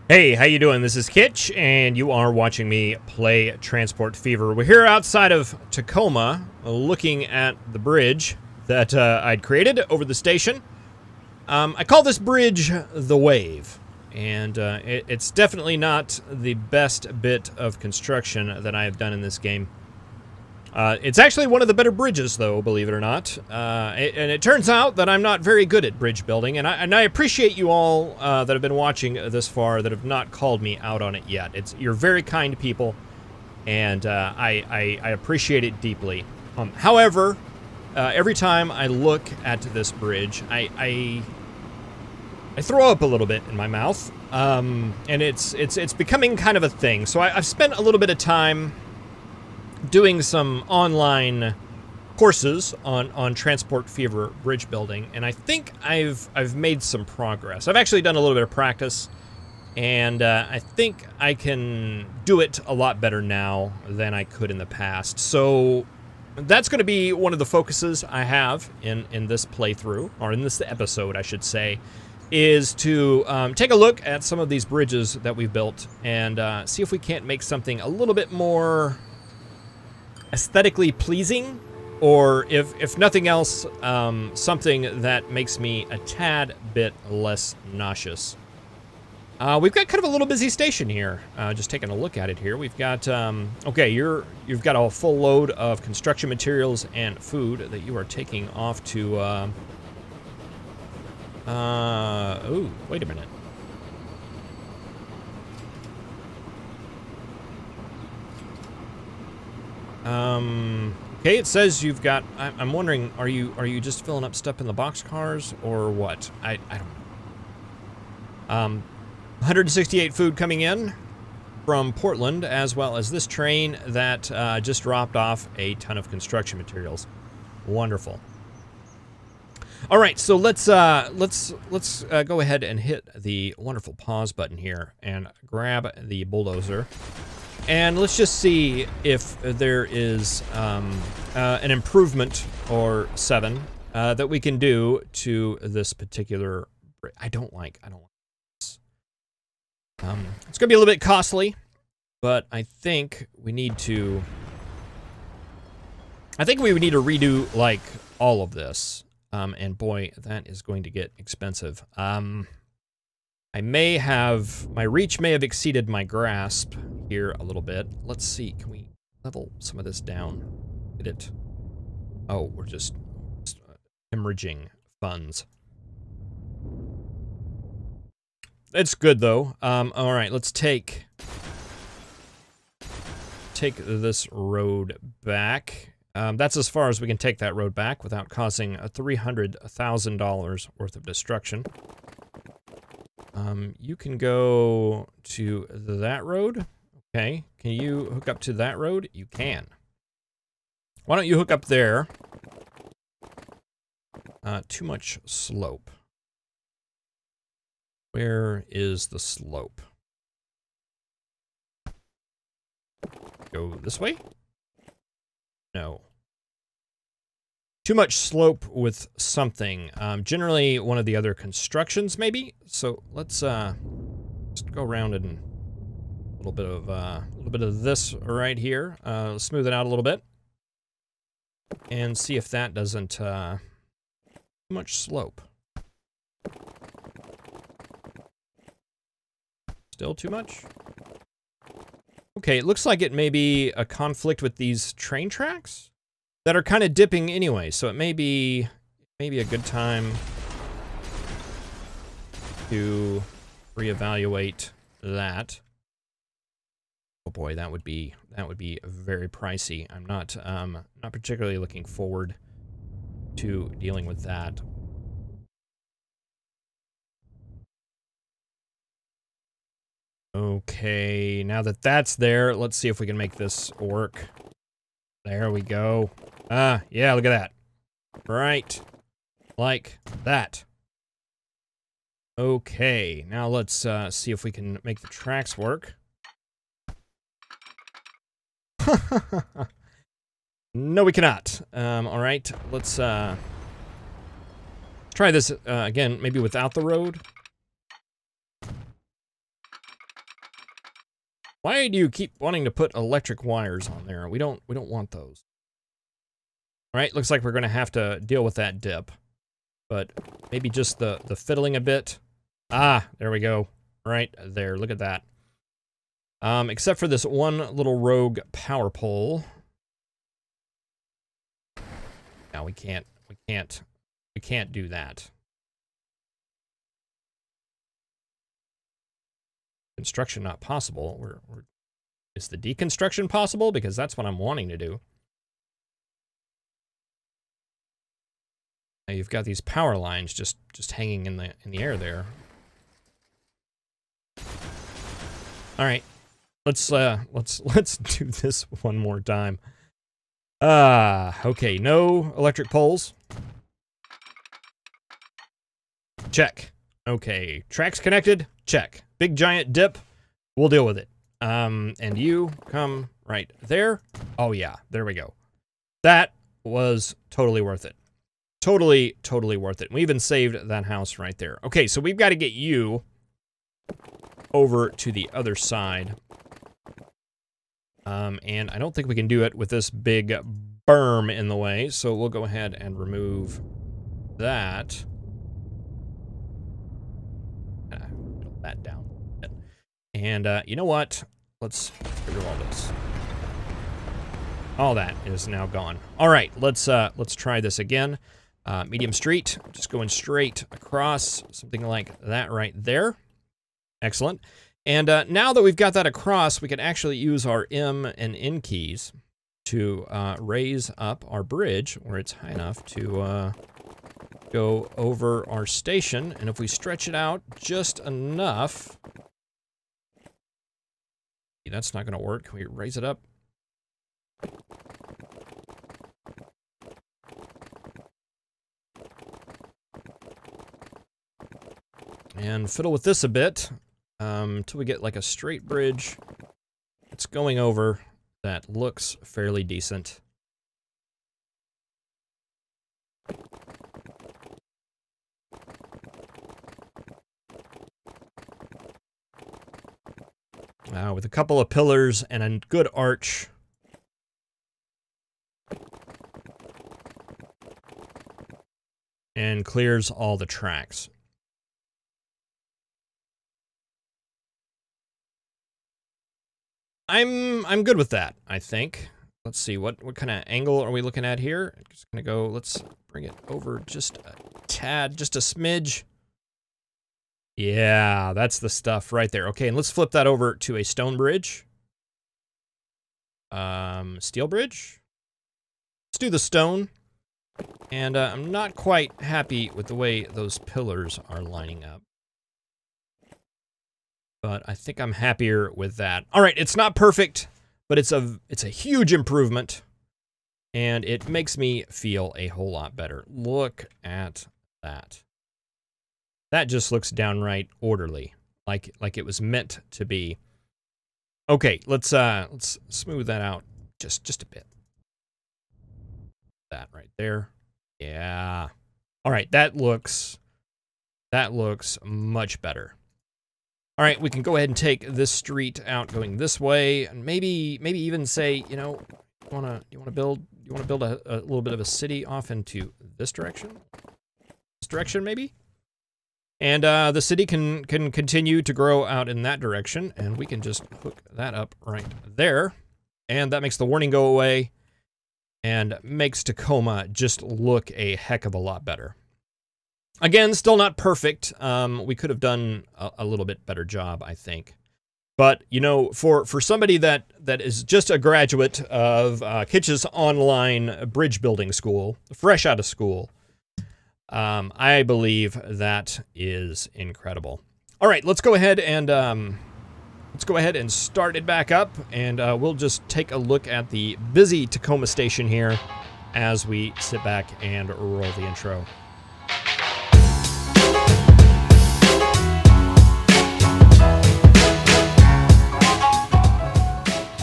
Hey, how you doing? This is Kitch, and you are watching me play Transport Fever. We're here outside of Tacoma, looking at the bridge that I'd created over the station. I call this bridge the Wave, and it's definitely not the best bit of construction that I have done in this game. It's actually one of the better bridges, though, believe it or not. And it turns out that I'm not very good at bridge building, and I appreciate you all that have been watching this far that have not called me out on it yet. You're very kind people, and I appreciate it deeply. However, every time I look at this bridge, I throw up a little bit in my mouth, and it's becoming kind of a thing. So I've spent a little bit of time doing some online courses on Transport Fever bridge building, and I think I've made some progress. I've actually done a little bit of practice, and I think I can do it a lot better now than I could in the past. So that's going to be one of the focuses I have in this playthrough, or in this episode, I should say, is to take a look at some of these bridges that we've built and see if we can't make something a little bit more aesthetically pleasing, or if nothing else, something that makes me a tad bit less nauseous. We've got kind of a little busy station here. Just taking a look at it here. We've got, okay, you've got a full load of construction materials and food that you are taking off to, oh, wait a minute. Okay, it says you've got, I'm wondering, are you just filling up stuff in the boxcars, or what? I don't know. 168 food coming in from Portland, as well as this train that just dropped off a ton of construction materials. Wonderful. All right, so let's go ahead and hit the wonderful pause button here and grab the bulldozer. And let's just see if there is an improvement or 7 that we can do to this particular bridge. I don't like this. It's gonna be a little bit costly, but I think we need to. I think we would need to redo like all of this, and boy, that is going to get expensive. I may have, my reach may have exceeded my grasp here a little bit. Let's see, can we level some of this down? Did it? Oh, we're just hemorrhaging funds. It's good though. All right, let's take this road back. That's as far as we can take that road back without causing a $300,000 worth of destruction. You can go to that road. Okay. Can you hook up to that road? You can. Why don't you hook up there? Too much slope. Where is the slope? Go this way? No. Too much slope with something. Generally one of the other constructions, maybe. So let's just go around and a little bit of this right here. Smooth it out a little bit, and see if that doesn't too much slope. Still too much. Okay, it looks like it may be a conflict with these train tracks that are kind of dipping anyway, so it may be a good time to reevaluate that. Oh boy, that would be very pricey. I'm not particularly looking forward to dealing with that. Okay, now that that's there, let's see if we can make this work. There we go. Yeah, look at that. Right. Like that. Okay, now let's see if we can make the tracks work. No, we cannot. All right, let's try this again, maybe without the road. Why do you keep wanting to put electric wires on there? We don't want those. All right, looks like we're going to have to deal with that dip. But maybe just the fiddling a bit. Ah, there we go. Right there, look at that. Except for this one little rogue power pole. No, we can't do that. Construction not possible. Is the deconstruction possible? Because that's what I'm wanting to do. Now you've got these power lines just hanging in the air there. All right, let's do this one more time. Okay, no electric poles. Check. Okay, tracks connected. Check. Big giant dip. We'll deal with it. And you come right there. Oh yeah, there we go. That was totally worth it. Totally worth it. We even saved that house right there. Okay, so we've got to get you over to the other side. And I don't think we can do it with this big berm in the way, so we'll go ahead and remove that. Build that down. And you know what? Let's get rid of all this. All that is now gone. All right, let's try this again. Medium street, just going straight across, something like that right there. Excellent. And now that we've got that across, we can actually use our M and N keys to raise up our bridge where it's high enough to go over our station. And if we stretch it out just enough, that's not going to work. Can we raise it up? And fiddle with this a bit until we get like a straight bridge. It's going over. That looks fairly decent. With a couple of pillars and a good arch. And clears all the tracks. I'm good with that, I think. Let's see, what kind of angle are we looking at here? I'm just gonna go, let's bring it over just a tad, just a smidge. Yeah, that's the stuff right there. Okay, and let's flip that over to a stone bridge. Steel bridge? Let's do the stone. And I'm not quite happy with the way those pillars are lining up. But I think I'm happier with that. All right, it's not perfect, but it's a huge improvement. And it makes me feel a whole lot better. Look at that. That just looks downright orderly, like it was meant to be. Okay, let's smooth that out just a bit. That right there. Yeah. All right, that looks much better. All right, we can go ahead and take this street out going this way, and maybe even say, you know, you wanna build a little bit of a city off into this direction? This direction, maybe? And the city can continue to grow out in that direction, and we can just hook that up right there. And that makes the warning go away, and makes Tacoma just look a heck of a lot better. Again, still not perfect. We could have done a little bit better job, I think. But, you know, for somebody that is just a graduate of Kitch's online bridge building school, fresh out of school, I believe that is incredible. All right, let's go ahead and start it back up, and we'll just take a look at the busy Tacoma station here as we sit back and roll the intro.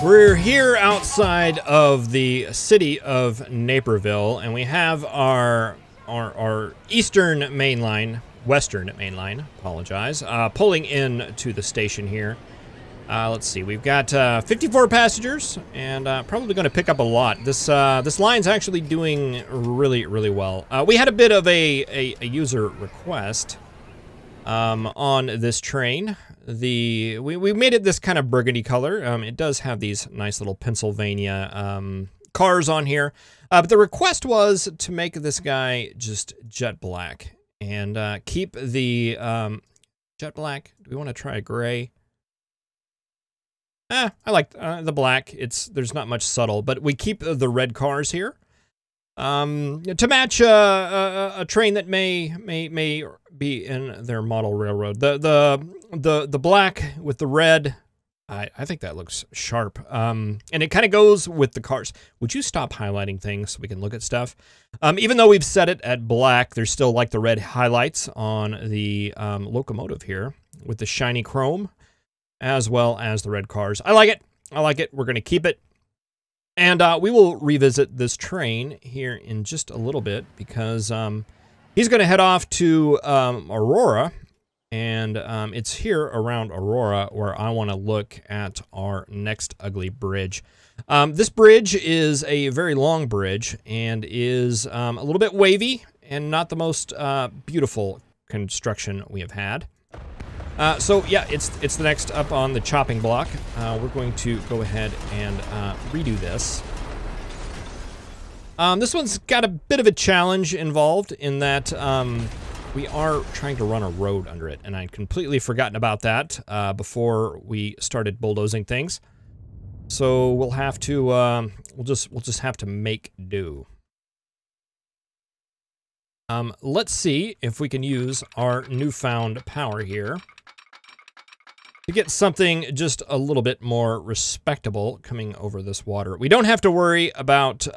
We're here outside of the city of Naperville, and we have our eastern main line, western main line, apologize, pulling in to the station here. Let's see. We've got 54 passengers, and probably going to pick up a lot. This line's actually doing really, really well. We had a bit of a user request on this train. We made it this kind of burgundy color. It does have these nice little Pennsylvania cars on here, but the request was to make this guy just jet black and keep the jet black. Do we want to try a gray? I like the black. There's not much subtle, but we keep the red cars here to match a train that may be in their model railroad. The black with the red, I think that looks sharp. And it kind of goes with the cars. Would you stop highlighting things so we can look at stuff? Even though we've set it at black, there's still like the red highlights on the locomotive here with the shiny chrome, as well as the red cars. I like it. I like it. We're going to keep it. And we will revisit this train here in just a little bit because he's going to head off to Aurora. And it's here around Aurora where I want to look at our next ugly bridge. This bridge is a very long bridge and is a little bit wavy and not the most beautiful construction we have had. So yeah, it's the next up on the chopping block. We're going to go ahead and redo this. This one's got a bit of a challenge involved in that we are trying to run a road under it, and I'd completely forgotten about that before we started bulldozing things. So we'll have to we'll just have to make do. Let's see if we can use our newfound power here to get something just a little bit more respectable coming over this water. We don't have to worry about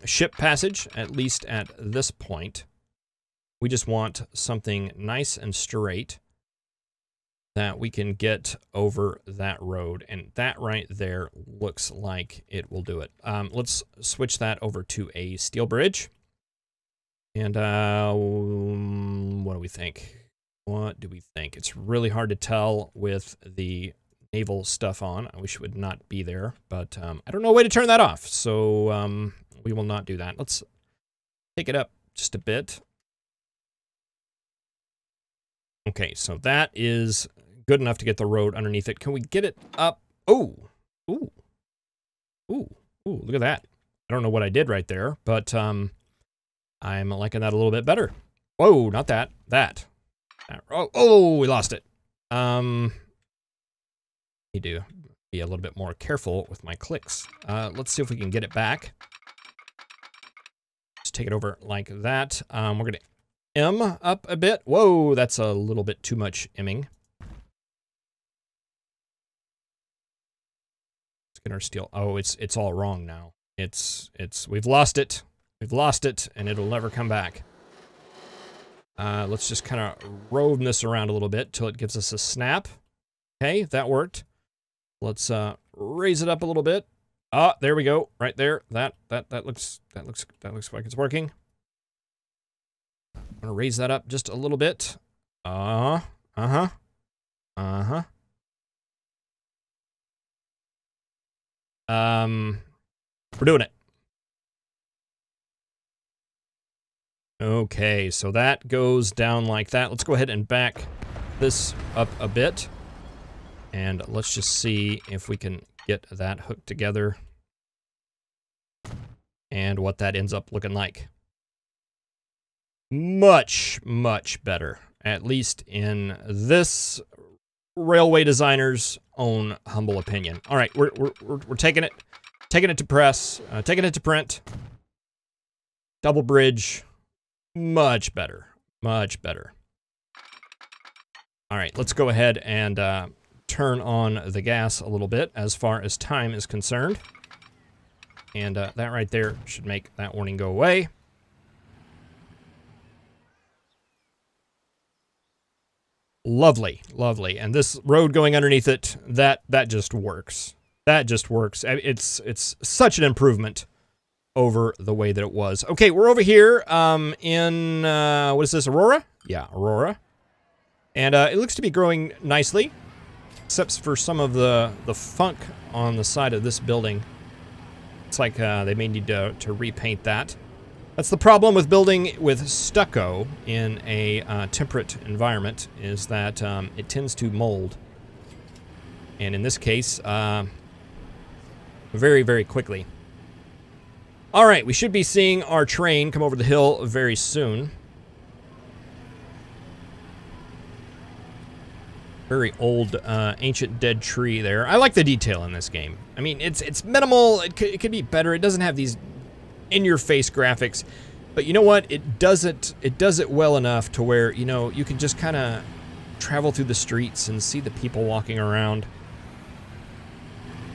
ship passage, at least at this point. We just want something nice and straight that we can get over that road. And that right there looks like it will do it. Let's switch that over to a steel bridge. And what do we think? What do we think? It's really hard to tell with the naval stuff on. I wish it would not be there, but I don't know a way to turn that off. So we will not do that. Let's take it up just a bit. Okay, so that is good enough to get the road underneath it. Can we get it up? Oh, ooh, ooh, ooh, look at that. I don't know what I did right there, but I'm liking that a little bit better. Whoa, not that, that. Oh, we lost it. Need to be a little bit more careful with my clicks. Let's see if we can get it back. Just take it over like that. We're gonna M up a bit. Whoa, that's a little bit too much Ming. Let's get our steel. Oh, it's all wrong now. We've lost it. We've lost it, and it'll never come back. Let's just kind of rove this around a little bit till it gives us a snap. Okay, that worked. Let's raise it up a little bit. Ah, there we go. Right there. That looks like it's working. I'm gonna raise that up just a little bit. We're doing it. Okay, so that goes down like that. Let's go ahead and back this up a bit. And let's just see if we can get that hooked together. And what that ends up looking like. Much, much better. At least in this railway designer's own humble opinion. All right, we're taking it to press, taking it to print. Double bridge. Much better. Much better. All right, let's go ahead and turn on the gas a little bit as far as time is concerned. And that right there should make that warning go away. Lovely, lovely. And this road going underneath it, that just works. That just works. It's such an improvement over the way that it was. Okay, we're over here in, what is this, Aurora? Yeah, Aurora. And it looks to be growing nicely. Except for some of the funk on the side of this building. It's like they may need to repaint that. That's the problem with building with stucco in a temperate environment, is that it tends to mold. And in this case, very, very quickly. All right, we should be seeing our train come over the hill very soon. Very old, ancient dead tree there. I like the detail in this game. I mean, it's minimal. It could be better. It doesn't have these in-your-face graphics, but you know what? It does it well enough to where, you know, you can just kind of travel through the streets and see the people walking around.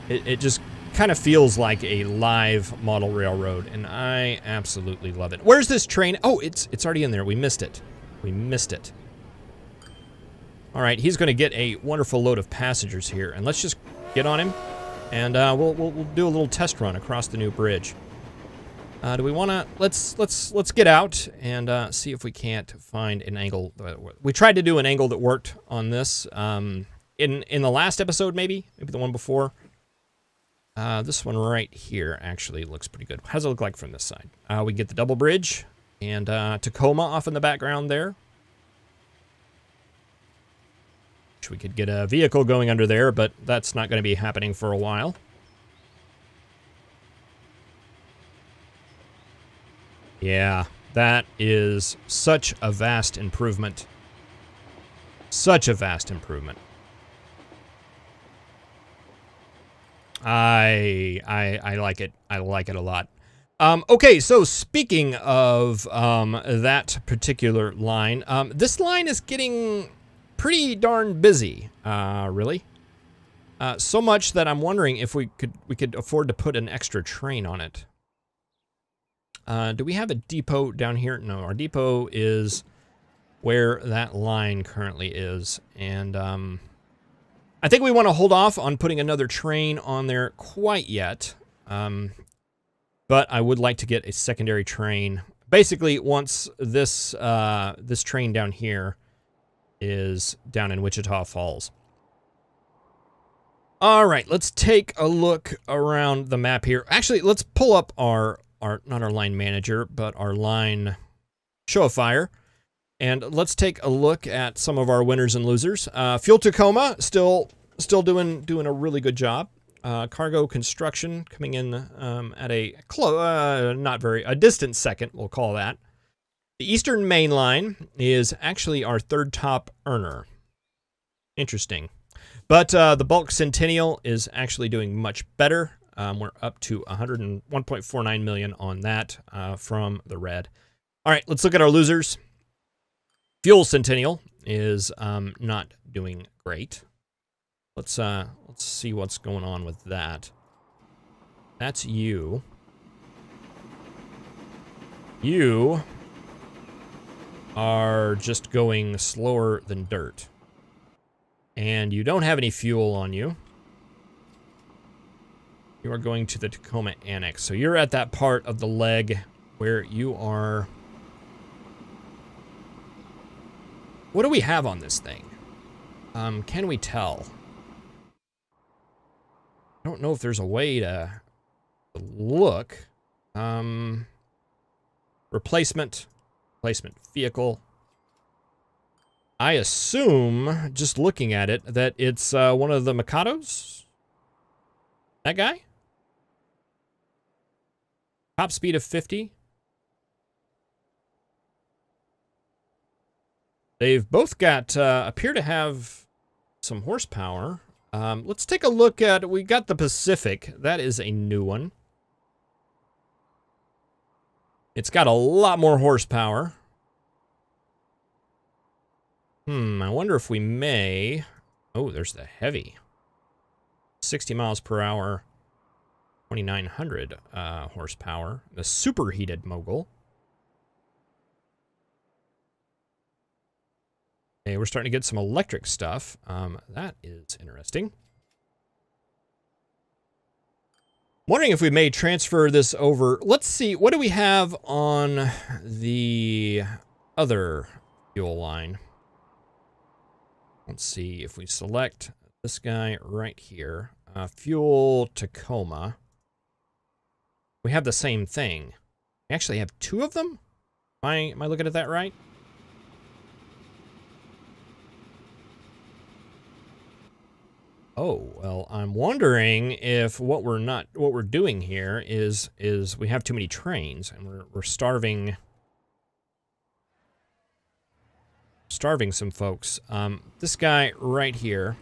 It just kind of feels like a live model railroad, and I absolutely love it. Where's this train? Oh, it's already in there. We missed it. We missed it. All right, he's going to get a wonderful load of passengers here, and let's just get on him, and we'll do a little test run across the new bridge. Do we want to? Let's get out and see if we can't find an angle. We tried to do an angle that worked on this in the last episode, maybe the one before. This one right here actually looks pretty good. How does it look like from this side? We get the double bridge and Tacoma off in the background there. We could get a vehicle going under there, but that's not going to be happening for a while. Yeah, that is such a vast improvement. Such a vast improvement. I like it. I like it a lot. Okay, so speaking of that particular line, this line is getting pretty darn busy, really. So much that I'm wondering if we could afford to put an extra train on it. Do we have a depot down here? No, our depot is where that line currently is, and I think we want to hold off on putting another train on there quite yet. But I would like to get a secondary train. Basically, once this this train down here is down in Wichita Falls. All right, let's take a look around the map here. Actually, let's pull up our not our line manager, but our line show of fire. And let's take a look at some of our winners and losers. Fuel Tacoma still doing a really good job. Cargo construction coming in at a a distant second, we'll call that. The Eastern Main Line is actually our third top earner. Interesting. But the Bulk Centennial is actually doing much better. We're up to 101.49 million on that from the red. All right, let's look at our losers. Fuel Centennial is not doing great. Let's see what's going on with that. That's you. You are just going slower than dirt. And you don't have any fuel on you. You are going to the Tacoma Annex. So you're at that part of the leg where you are... What do we have on this thing? Can we tell? I don't know if there's a way to look. Replacement vehicle. I assume, just looking at it, that it's one of the Mikados? That guy? Top speed of 50. They've both got, appear to have some horsepower. Let's take a look at, we got the Pacific. That is a new one. It's got a lot more horsepower. I wonder if we may... Oh, there's the heavy. 60 miles per hour, 2,900 horsepower. The superheated mogul. Okay, we're starting to get some electric stuff. That is interesting. Wondering if we may transfer this over. Let's see, what do we have on the other fuel line? Let's see if we select This guy right here. Fuel Tacoma. We have the same thing. We actually have two of them? Am I looking at that right? Oh, well, I'm wondering if what we're doing here is we have too many trains and we're starving some folks. This guy right here,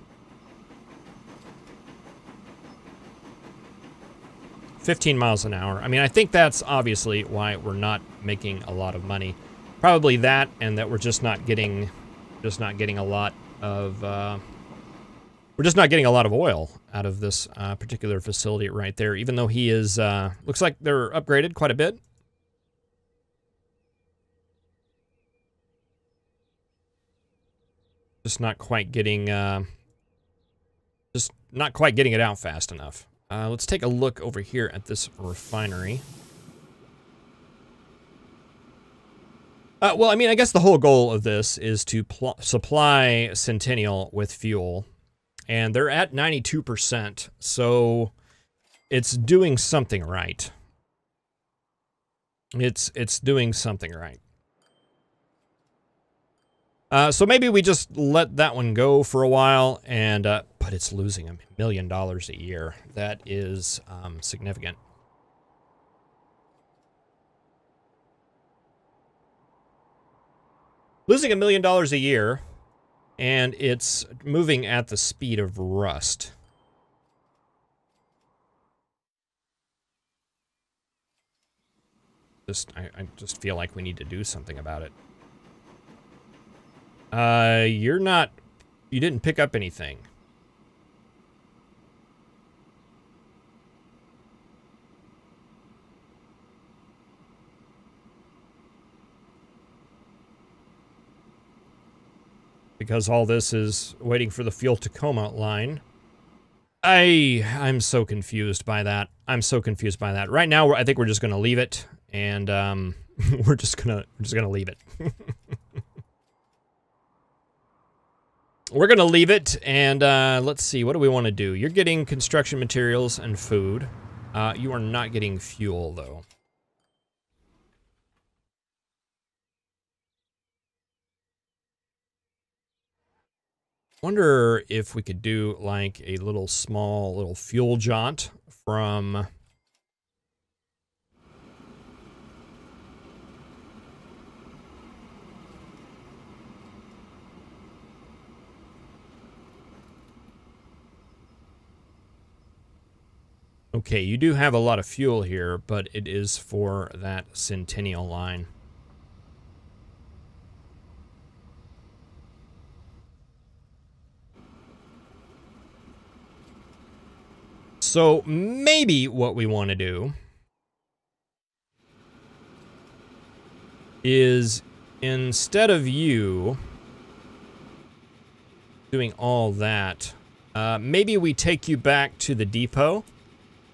15 miles an hour. I mean, I think that's obviously why we're not making a lot of money. Probably that, and that we're just not getting a lot of we're just not getting a lot of oil out of this particular facility right there. Even though he is, looks like they're upgraded quite a bit. Just not quite getting it out fast enough. Let's take a look over here at this refinery. Well, I mean, I guess the whole goal of this is to supply Centennial with fuel. And they're at 92%, so it's doing something right. It's doing something right. So maybe we just let that one go for a while, and but it's losing $1 million a year. That is significant. Losing $1 million a year, and it's moving at the speed of rust. I just feel like we need to do something about it. You didn't pick up anything. Because all this is waiting for the Fuel Tacoma line. I'm so confused by that. I'm so confused by that. Right now, I think we're just gonna leave it, and we're just gonna leave it. We're gonna leave it, and let's see. What do we want to do? You're getting construction materials and food. You are not getting fuel, though. Wonder if we could do like a small little fuel jaunt from okay, you do have a lot of fuel here, but it is for that Centennial line. So maybe what we want to do is, instead of you doing all that, maybe we take you back to the depot.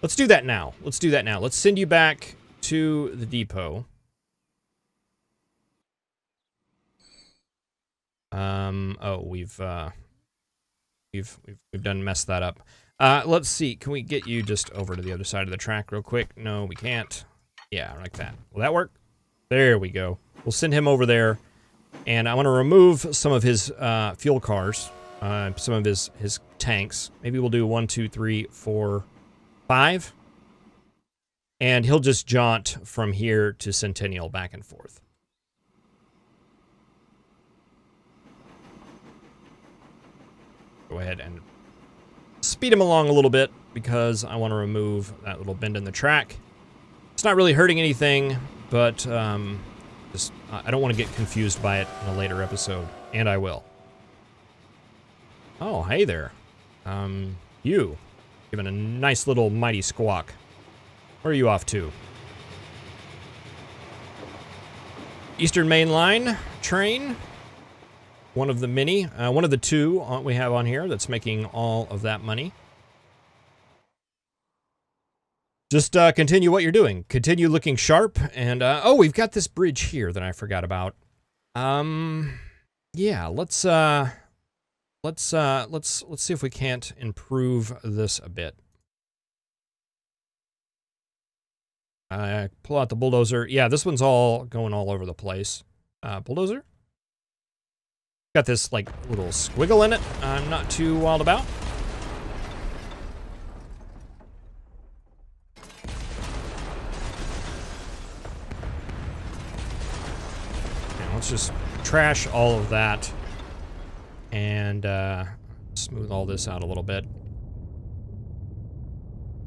Let's do that now. Let's do that now. Let's send you back to the depot. Oh, we've done messed that up. Let's see. Can we get you just over to the other side of the track real quick? No, we can't. Yeah, like that. Will that work? There we go. We'll send him over there, and I want to remove some of his fuel cars, some of his tanks. Maybe we'll do 1, 2, 3, 4, 5, and he'll just jaunt from here to Centennial back and forth. Go ahead and speed him along a little bit because I want to remove that little bend in the track. It's not really hurting anything, but I don't want to get confused by it in a later episode, and I will. Oh, hey there. You. Giving a nice little mighty squawk. Where are you off to? Eastern Main Line train. One of the many, one of the two we have on here that's making all of that money. Just continue what you're doing. Continue looking sharp, and oh, we've got this bridge here that I forgot about. Yeah, let's let's see if we can't improve this a bit. Pull out the bulldozer. Yeah, this one's all going all over the place. Bulldozer? Got this, like, little squiggle in it I'm not too wild about. Okay, let's just trash all of that and smooth all this out a little bit.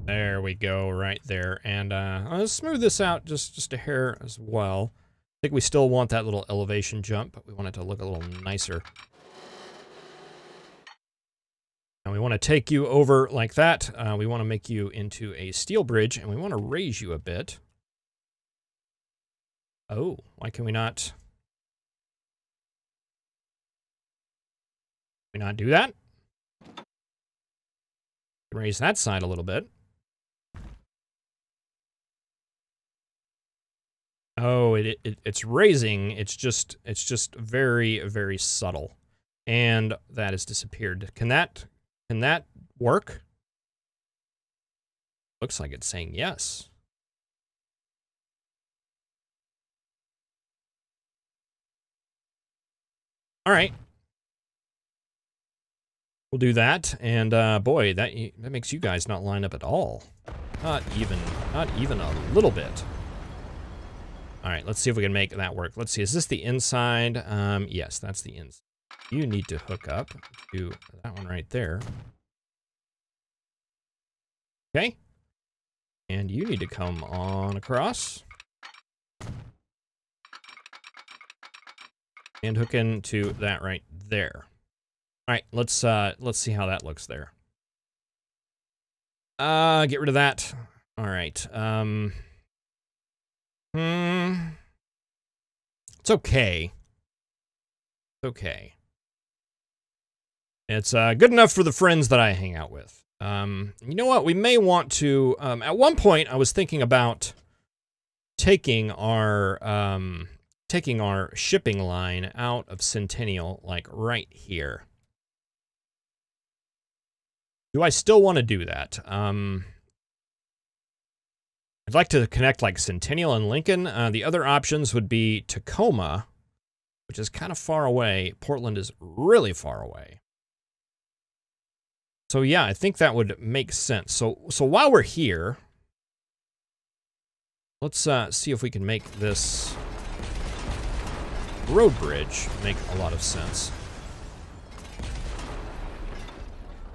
There we go, right there. And let's smooth this out just a hair as well. I think we still want that little elevation jump, but we want it to look a little nicer. And we want to take you over like that. We want to make you into a steel bridge, and we want to raise you a bit. Oh, why can we not? Can we not do that? Raise that side a little bit. Oh, it's raising. It's just very, very subtle, and that has disappeared. Can that work? Looks like it's saying yes. All right, we'll do that. And boy, that makes you guys not line up at all. Not even a little bit. All right, let's see if we can make that work. Let's see, is this the inside? Yes, that's the inside. You need to hook up to that one right there. Okay. And you need to come on across. And hook into that right there. All right, let's see how that looks there. Get rid of that. All right. It's okay. It's okay. It's good enough for the friends that I hang out with. You know what? We may want to. At one point, I was thinking about taking our shipping line out of Centennial, like right here. Do I still want to do that? I'd like to connect like Centennial and Lincoln. The other options would be Tacoma, which is kind of far away. Portland is really far away. So yeah, I think that would make sense. So while we're here, let's see if we can make this road bridge make a lot of sense.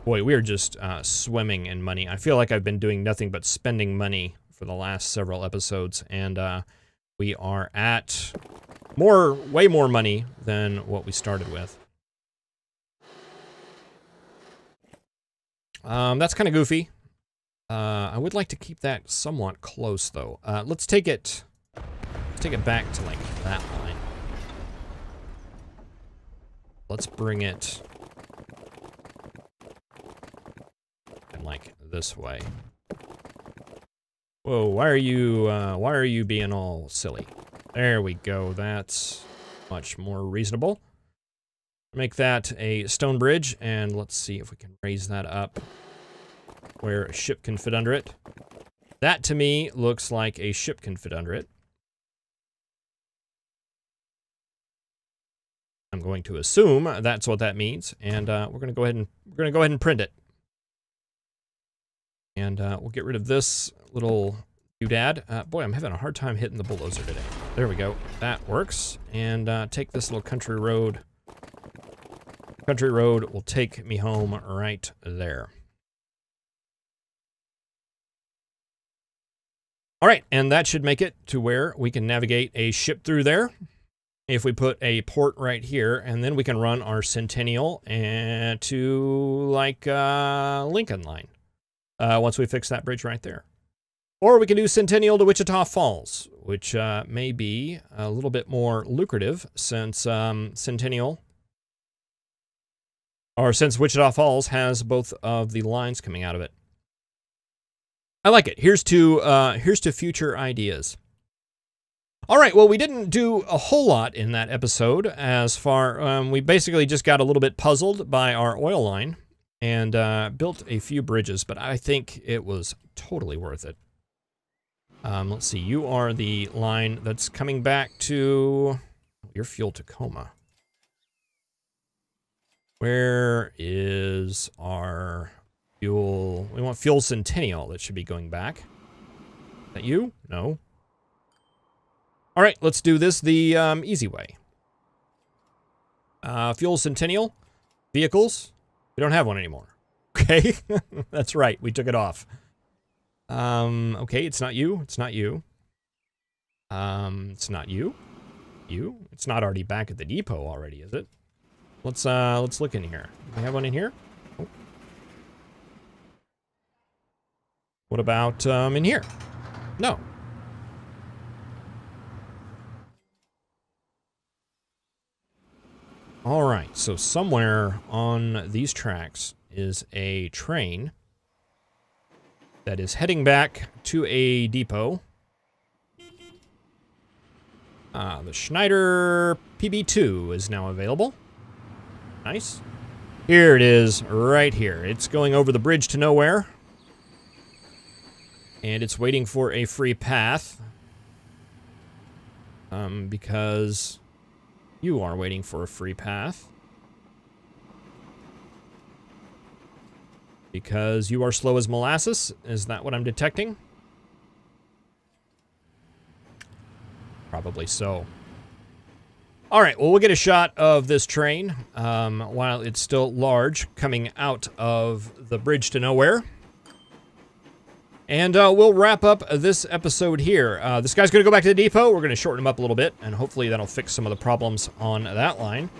Boy, we are just swimming in money. I feel like I've been doing nothing but spending money for the last several episodes, and we are at way more money than what we started with. That's kind of goofy. I would like to keep that somewhat close, though. Let's take it back to like that line. Let's bring it like this way. Whoa, why are you being all silly? There we go. That's much more reasonable. Make that a stone bridge, and let's see if we can raise that up where a ship can fit under it. That, to me, looks like a ship can fit under it. I'm going to assume that's what that means, and we're going to go ahead and print it. And we'll get rid of this little doodad. Boy, I'm having a hard time hitting the bulldozer today. There we go. That works. And take this little country road. Country road will take me home right there. All right, and that should make it to where we can navigate a ship through there. If we put a port right here, and then we can run our Centennial and to like Lincoln line. Once we fix that bridge right there. Or we can do Centennial to Wichita Falls, which may be a little bit more lucrative since since Wichita Falls has both of the lines coming out of it. I like it. Here's to future ideas. All right, well, we didn't do a whole lot in that episode as far... we basically just got a little bit puzzled by our oil line and built a few bridges, but I think it was totally worth it. Let's see, you are the line that's coming back to... Your fuel Tacoma. Where is our fuel? We want fuel Centennial. That should be going back. Is that you? No. All right, let's do this the easy way. Fuel Centennial. Vehicles. We don't have one anymore. Okay, that's right. We took it off. Okay, it's not you. It's not you. It's not you. You? It's not already back at the depot already, is it? Let's look in here. Do we have one in here? Oh. What about in here? No. All right, so somewhere on these tracks is a train that is heading back to a depot. The Schneider PB2 is now available. Nice. Here it is, right here. It's going over the bridge to nowhere. And it's waiting for a free path. Because you are waiting for a free path. Because you are slow as molasses. Is that what I'm detecting? Probably so. All right, well, we'll get a shot of this train while it's still large, coming out of the bridge to nowhere. And we'll wrap up this episode here. This guy's going to go back to the depot. We're going to shorten him up a little bit, and hopefully that'll fix some of the problems on that line.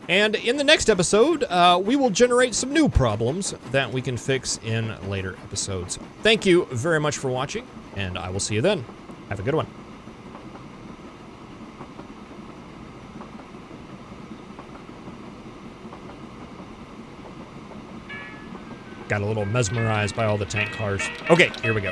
And in the next episode, we will generate some new problems that we can fix in later episodes. Thank you very much for watching, and I will see you then. Have a good one. Got a little mesmerized by all the tank cars. Okay, here we go.